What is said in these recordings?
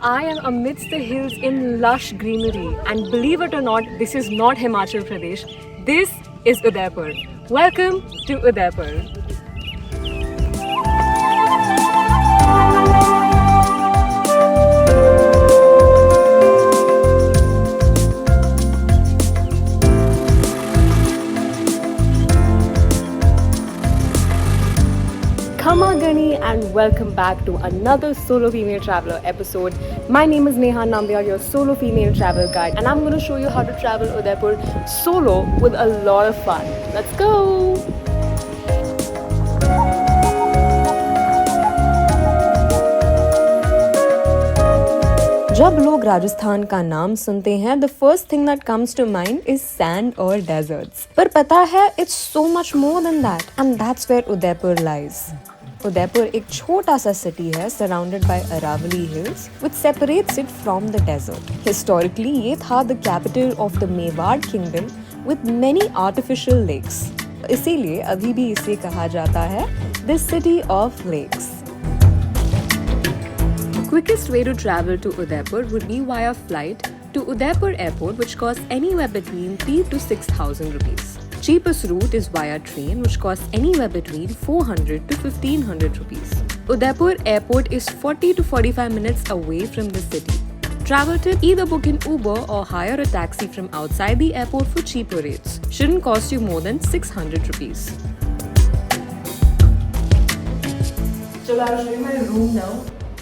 I am amidst the hills in lush greenery, and believe it or not, this is not Himachal Pradesh. This is Udaipur. Welcome to Udaipur. Khama Gani and welcome back to another Solo Female Traveler episode. My name is Neha Nambiar, your solo female travel guide, and I'm going to show you how to travel Udaipur solo with a lot of fun. Let's go! जब लोग राजस्थान का नाम सुनते हैं the first thing that comes to mind is sand or deserts. पर पता है it's so much more than that, and that's where Udaipur lies. Udaipur एक छोटा सा सिटी है surrounded by Aravalli Hills which separates it from the desert. Historically ये था the capital of the Mewar Kingdom with many artificial lakes. इसीलिए अभी भी इसे कहा जाता है the city of lakes. The quickest way to travel to Udaipur would be via flight to Udaipur Airport, which costs anywhere between 3,000 to 6,000 rupees. Cheapest route is via train, which costs anywhere between 400 to 1,500 rupees. Udaipur Airport is 40 to 45 minutes away from the city. Travel tip: either book an Uber or hire a taxi from outside the airport for cheaper rates. Shouldn't cost you more than 600 rupees. So I'll show you my room now.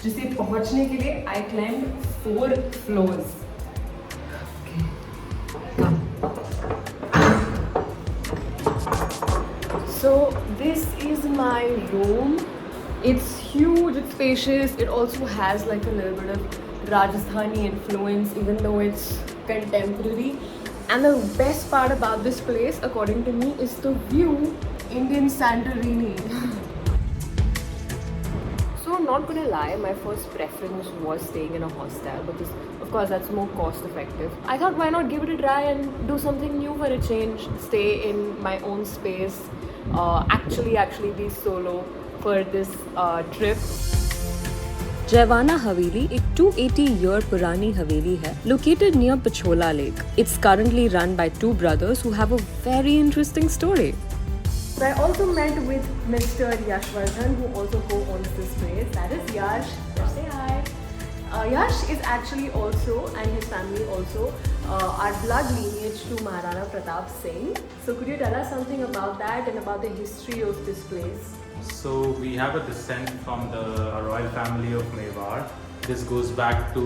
जिसे पहुंचने के लिए I climbed 4 floors. So this is my room. It's huge, it's spacious. It also has like a little bit of Rajasthani influence, even though it's contemporary. And the best part about this place, according to me, is the view. Indian Santorini. So I'm not gonna lie, my first preference was staying in a hostel because of course that's more cost effective. I thought why not give it a try and do something new for a change, stay in my own space, actually be solo for this trip. Jaiwana Haveli एक 280-year पुरानी हवेली है located near Pichola Lake. It's currently run by 2 brothers who have a very interesting story. So I also met with Mr. Yashvardhan, who also co-owns this place. That is Yash. Yash, say hi. Yash is actually also, and his family also, are blood lineage to Maharana Pratap Singh. So could you tell us something about that and about the history of this place? So we have a descent from the royal family of Mewar. This goes back to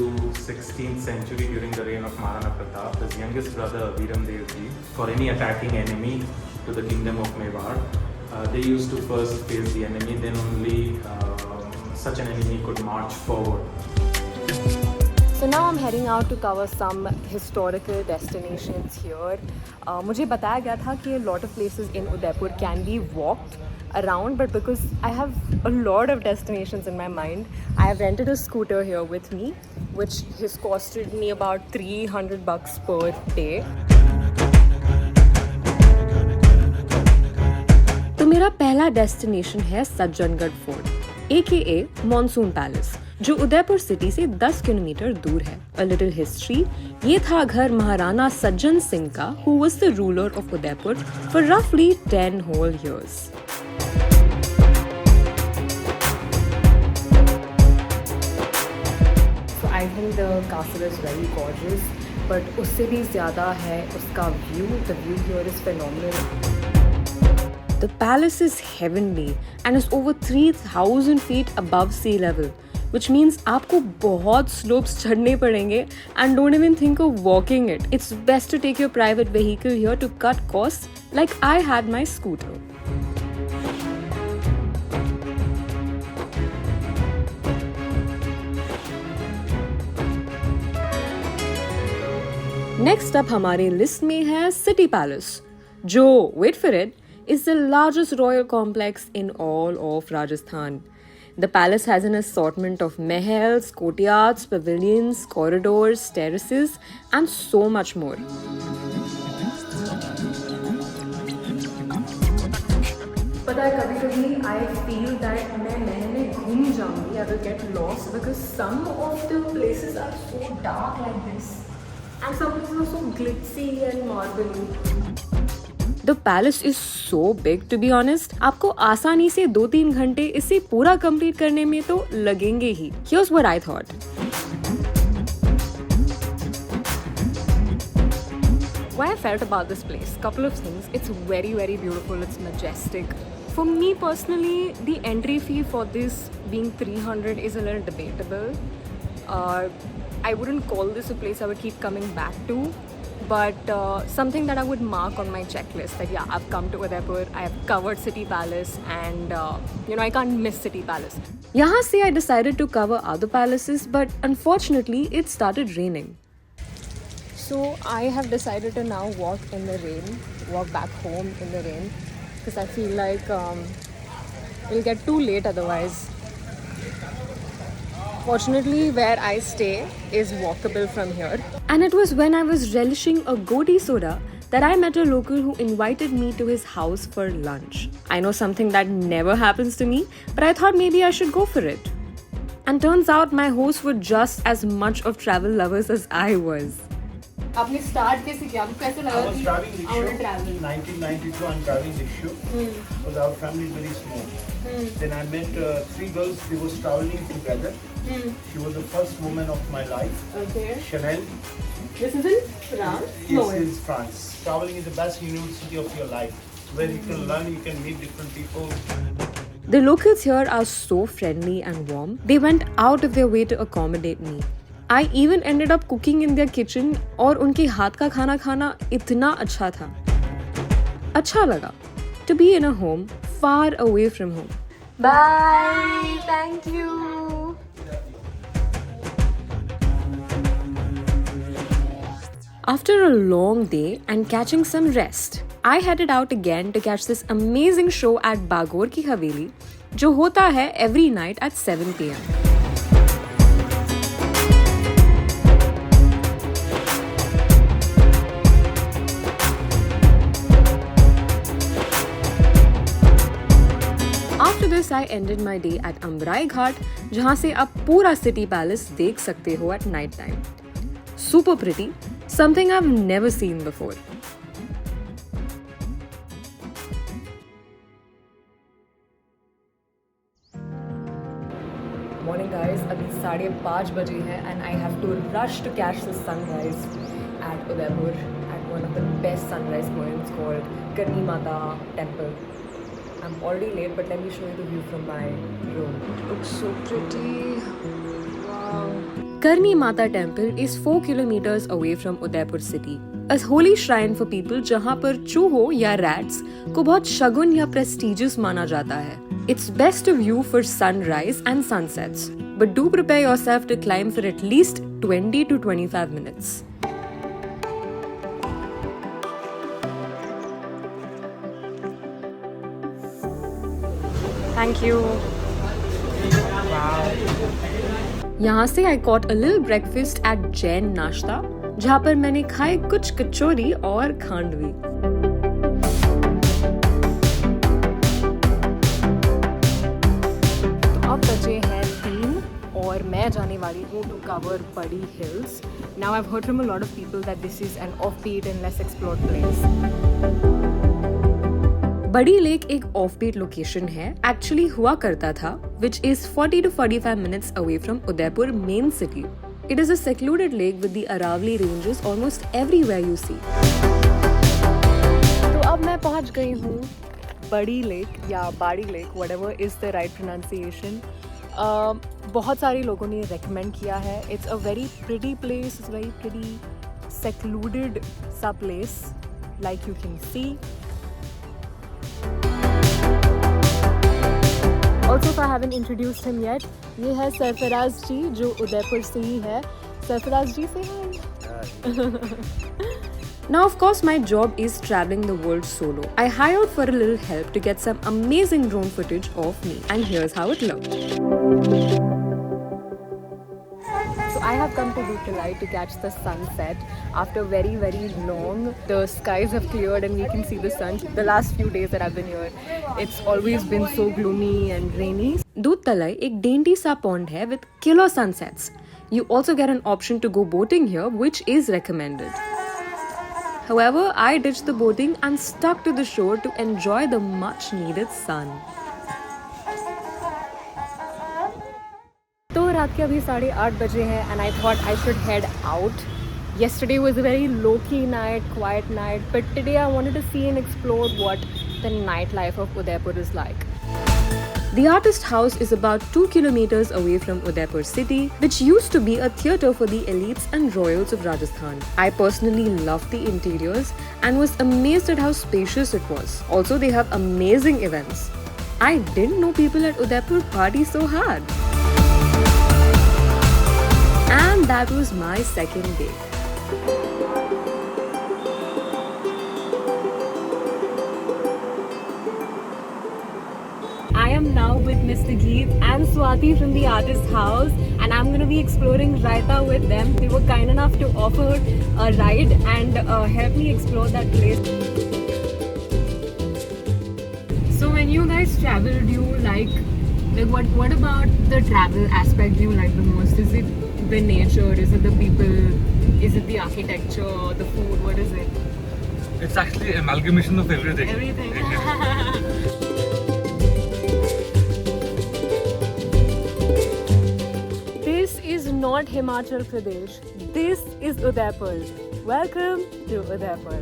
16th century during the reign of Maharana Pratap. His youngest brother Viram Dev Ji, for any attacking enemy to the kingdom of Mewar, they used to first face the enemy, then only such an enemy could march forward. So now I'm heading out to cover some historical destinations here. मुझे बताया गया था कि a lot of places in Udaipur can be walked around, but because I have a lot of destinations in my mind, I have rented a scooter here with me, which has costed me about $300 per day. तो मेरा पहला destination है Sajjangarh fort AKA monsoon palace, जो Udaipur city से 10 kilometre दूर है. A little history: ये था घर महाराणा सज्जन सिंह का, who was the ruler of Udaipur for roughly 10 whole years. So I think the castle is very gorgeous, but उससे भी ज़्यादा है उसका view. The view here is phenomenal. The palace is heavenly and is over 3,000 feet above sea level, which means आपको बहुत slopes चढ़ने पड़ेंगे and don't even think of walking it. It's best to take your private vehicle here to cut costs, like I had my scooter. Next up हमारे list में है City Palace, जो wait for it, is the largest royal complex in all of Rajasthan. The palace has an assortment of mahals, courtyards, pavilions, corridors, terraces, and so much more. पता है कभी-कभी I feel that मैं महल में घूम नहीं जाऊँगी, I will get lost because some of the places are so dark like this and some places are so glitzy and marbly. The palace is so big to be honest. आपको आसानी से 2-3 घंटे इसे पूरा कंप्लीट करने में तो लगेंगे ही. Here's what I thought. Why I felt about this place? Couple of things. It's very, very beautiful. It's majestic. For me personally, the entry fee for this being 300 is a little debatable. I wouldn't call this a place I would keep coming back to, but something that I would mark on my checklist that yeah, I've come to Udaipur, I have covered City Palace, and I can't miss City Palace. Yahan se I decided to cover other palaces, but unfortunately it started raining. So I have decided to now walk in the rain, walk back home in the rain, because I feel like it'll get too late otherwise. Fortunately, where I stay is walkable from here. And it was when I was relishing a goatee soda that I met a local who invited me to his house for lunch. I know something that never happens to me, but I thought maybe I should go for it. And turns out my hosts were just as much of travel lovers as I was. आपने start कैसे किया? आपको कैसे लगा कि I want to travel? 1992 I'm driving rickshaw because our family is very small. Then I met 3 girls. They was traveling together. She was the first woman of my life. Okay. Chanel. This is in France? Yes, in France. Traveling is the best university of your life, where you can learn, you can meet different people. The locals here are so friendly and warm. They went out of their way to accommodate me. I even ended up cooking in their kitchen और उनके हाथ का खाना खाना इतना अच्छा था. अच्छा लगा to be in a home far away from home. Bye. Thank you. After a long day and catching some rest, I headed out again to catch this amazing show at Bagor की हवेली, जो होता है every night at 7 p.m. After this, I ended my day at Ambrai Ghat, जहाँ से आप पूरा City Palace देख सकते हो at night time. Super pretty, something I've never seen before. Morning guys, अभी 5:30 बजे हैं and I have to rush to catch the sunrise at Udaipur at one of the best sunrise points called Karni Mata Temple. I'm already late, but let me show you the view from my room. It looks so pretty. Wow. Karni Mata Temple is 4 kilometers away from Udaipur city. A holy shrine for people जहाँ पर चूहों या rats को बहुत शगुन या prestigious माना जाता है. It's best to view for sunrise and sunsets, but do prepare yourself to climb for at least 20 to 25 minutes. Thank you. Wow. यहाँ से I caught a little breakfast at Jain Nashta, जहाँ पर मैंने खाए कुछ कचौरी और खांडवी. तो अब बजे हैं 3 और मैं जाने वाली हूँ to cover Badi Hills. Now I've heard from a lot of people that this is an offbeat and less explored place. बड़ी लेक एक ऑफबीट लोकेशन है. एक्चुअली हुआ करता था, which is 40 to 45 minutes away from Udaipur main city. It is a secluded lake with the Aravalli ranges almost everywhere you see. तो अब मैं पहुंच गई हूँ बड़ी लेक या बाड़ी lake, whatever is the right pronunciation. बहुत सारे लोगों ने recommend किया है. It's a very pretty place. It's a very pretty secluded सा place, like you can see. Also, if I haven't introduced him yet, ये है सरफराज जी जो उदयपुर से ही है. सरफराज जी say hi. Now, of course, my job is traveling the world solo. I hired for a little help to get some amazing drone footage of me, and here's how it looked. So I have come to Doot Talai to catch the sunset after very long. The skies have cleared and we can see the sun. The last few days that I've been here, it's always been so gloomy and rainy. Doot Talai एक dainty सा pond है with killer sunsets. You also get an option to go boating here, which is recommended. However, I ditched the boating and stuck to the shore to enjoy the much needed sun. तो रात के अभी 8:30 बजे हैं and I thought I should head out. Yesterday was a very low-key night, quiet night, but today I wanted to see and explore what the nightlife of Udaipur is like. The Artist House is about 2 kilometers away from Udaipur city, which used to be a theatre for the elites and royals of Rajasthan. I personally loved the interiors and was amazed at how spacious it was. Also, they have amazing events. I didn't know people at Udaipur party so hard. And that was my second day. I am now with Mr. Geet and Swati from the Artist House, and I'm going to be exploring Raita with them. They were kind enough to offer a ride and help me explore that place. So when you guys travel, do you like what about the travel aspect do you like the most? Is it the nature? Is it the people? Is it the architecture? The food? What is it? It's actually an amalgamation of everything. Everything. This is not Himachal Pradesh. This is Udaipur. Welcome to Udaipur.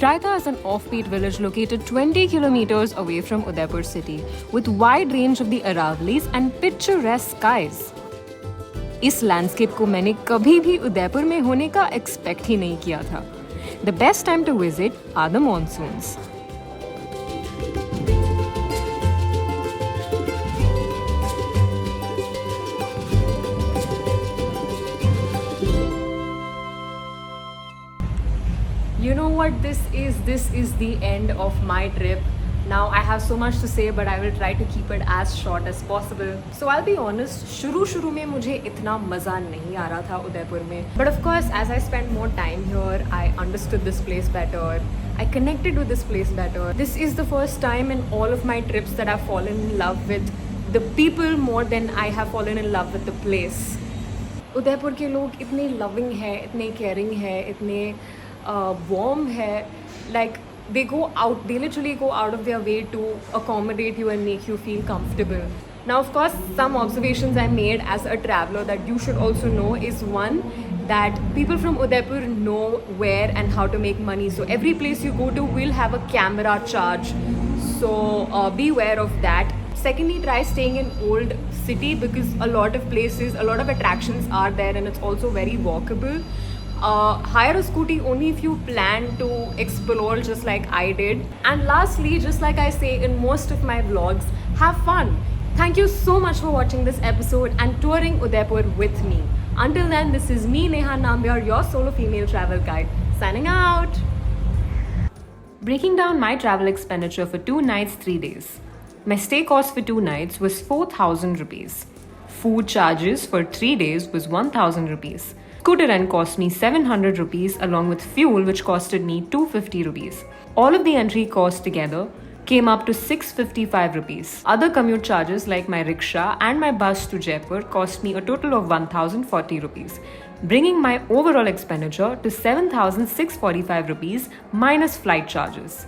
Raita is an offbeat village located 20 kilometers away from Udaipur city with wide range of the Aravali's and picturesque skies. इस landscape को मैंने कभी भी उदयपुर में होने का expect ही नहीं किया था. The best time to visit are the monsoons. You know what this is? This is the end of my trip. Now I have so much to say, but I will try to keep it as short as possible. So I'll be honest, शुरू में मुझे इतना मज़ा नहीं आ रहा था उदयपुर में. But of course, as I spent more time here, I understood this place better. I connected with this place better. This is the first time in all of my trips that I've fallen in love with the people more than I have fallen in love with the place. Udaipur के लोग इतने loving है, इतने caring है, इतने warm है. Like they literally go out of their way to accommodate you and make you feel comfortable. Now, of course, some observations I made as a traveler that you should also know is one, that people from Udaipur know where and how to make money. So every place you go to will have a camera charge. So be aware of that. Secondly, try staying in old city because a lot of attractions are there and it's also very walkable. Hire a scooty only if you plan to explore just like I did. And lastly, just like I say in most of my vlogs, have fun. Thank you so much for watching this episode and touring Udaipur with me. Until then, this is me, Neha Nambiar, your solo female travel guide, signing out. Breaking down my travel expenditure for 2 nights, 3 days. My stay cost for 2 nights was 4,000 rupees. Food charges for 3 days was 1,000 rupees. Scooter rent cost me 700 rupees along with fuel which costed me 250 rupees. All of the entry costs together came up to 655 rupees. Other commute charges like my rickshaw and my bus to Jaipur cost me a total of 1,040 rupees, bringing my overall expenditure to 7,645 rupees minus flight charges.